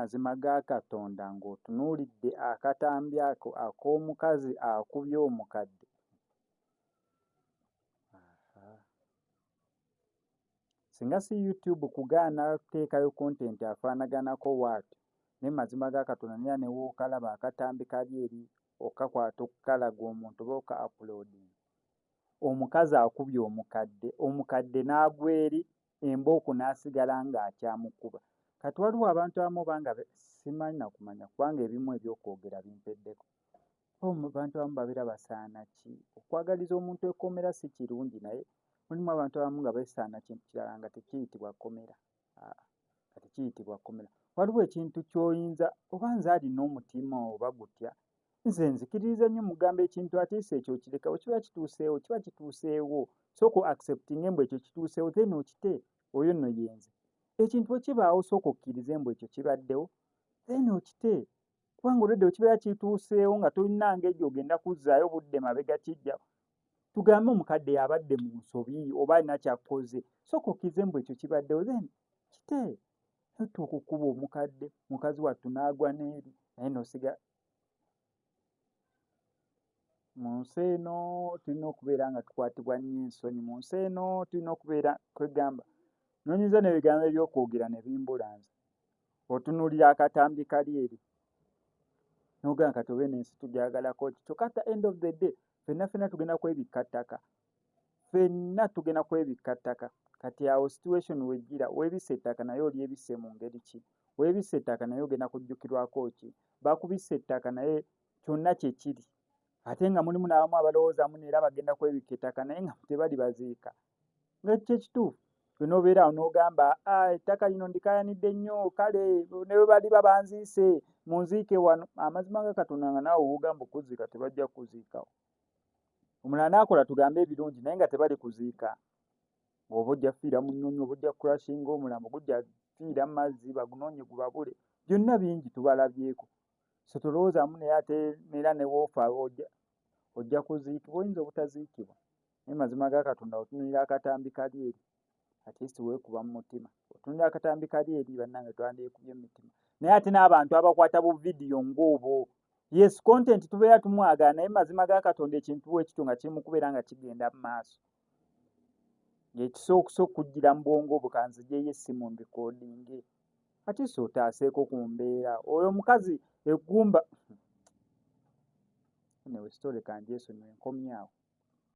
mazima ga Katonda ng'otunuulidde akatambi ako ak'omukazi akubye omukadde. Singa si YouTube kugaana kuteekayo content afaanaganako bw'atyo, naye mazima ga Katonda naye ne wookalaba akatambi kali eri okakwata okukalaga omuntu oba oka uploading. Omukazi akubye omukadde n'agwa eri embooko n'asigala ng'akyamukuba. Kati waliwo abantu abamu obanga simanyi na kumanya kubanga ebimu ebyokwogera bimpeddeko. Abantu abamu babeera basaana ki? Okwagaliza omuntu ekkomera si kirungi, naye mulimu abantu abamu nga beesaana kintu kirala nga tekiyitibwa kkomera. Nga tekiyitibwa kkomera. Waliwo ekintu ky'oyinza oba nze alina omutima oba gutya, nze nzikiririza nnyo mugamba ekintu atiisa ekyo okireka, bwe kiba kituuseewo sooka accepting mbu ekyo kituuseewo then okite, oyo nno yenze. Ekintu bwe kibaawo sooka okkirize mbu ekyo kibaddewo then okite, kubanga olwedde okibeera kituuseewo nga tolina ngeri ogenda kuzzaayo budde mabega kijja. Tugambe omukadde yabadde mu nsobi oba alina ky'akkoze, sooka okkirize mbu ekyo kibaddewo then kite. Otta okukuba omukadde, mukazi wattu n'agwa n'eri naye n'osiga. Mu nsi eno tulina okubeera nga tukwatibwa nnyo ensonyi. Mu nsi eno tulina okubeera kwegamba nonyinza n'ebigambo ebyokwogera ne bimbula nze. Otunuulira akatambi kali eri n'ogamba kati oba eno ensi tugyagalako ki? Kyokka at the end of the day ffenna tugenda kwebikka ttaka. Ffenna tugenda kwebikka ttaka. Kati awo situation wejjira weebisse ettaka naye olyebisse mu ngeri ki? Weebisse ettaka naye ogenda kujjukirwako ki? Bakubisse ettaka naye kyonna kye kiri. Ate nga mulimu n'abamu abalowooza muno era bagenda kwebikka ettaka naye nga tebali baziika. Nga kye kituufu gwe n'obeera awo n'ogamba ettaka lino ndikaayanidde nnyo, kale ne bwe baliba banziise munziike wano. Amazima ga Katonda nga naawe w'ogamba okuziika tebajja kuziikawo. Omulala n'akola tugambe ebirungi naye nga tebali kuziika. Oba ojja kufiira mu nnyonyi, oba ojja kukurashinga omulambo, gujja kufiira mu mazzi bagunoonye gubabule. Byonna bingi tubalabyeko. So tolowoozaamu naye ate neera ne woofa ojja kuziikibwa, oyinza obutaziikibwa. Naye mazima ga Katonda otunuulira akatambi kali eri, at least weekuba mu mutima. Otunuulira akatambi kali eri bannange twandyekubye mu mitima. Naye ate n'abantu abakwata bu vidiyo ng'obwo. Yes, content tubeera tumwagala naye mazima ga Katonda ekintu bwe kityo nga kiri mu kubeera nga kigenda mu maaso. Ng'ekisooka okujjira mu bwongo bwo kanziggyeyo essimu mbikoodinge. Ate so otaaseeko ku mbeera. Oyo omukazi eggumba. Anyway, story kangyesonyiwe nkomyawo.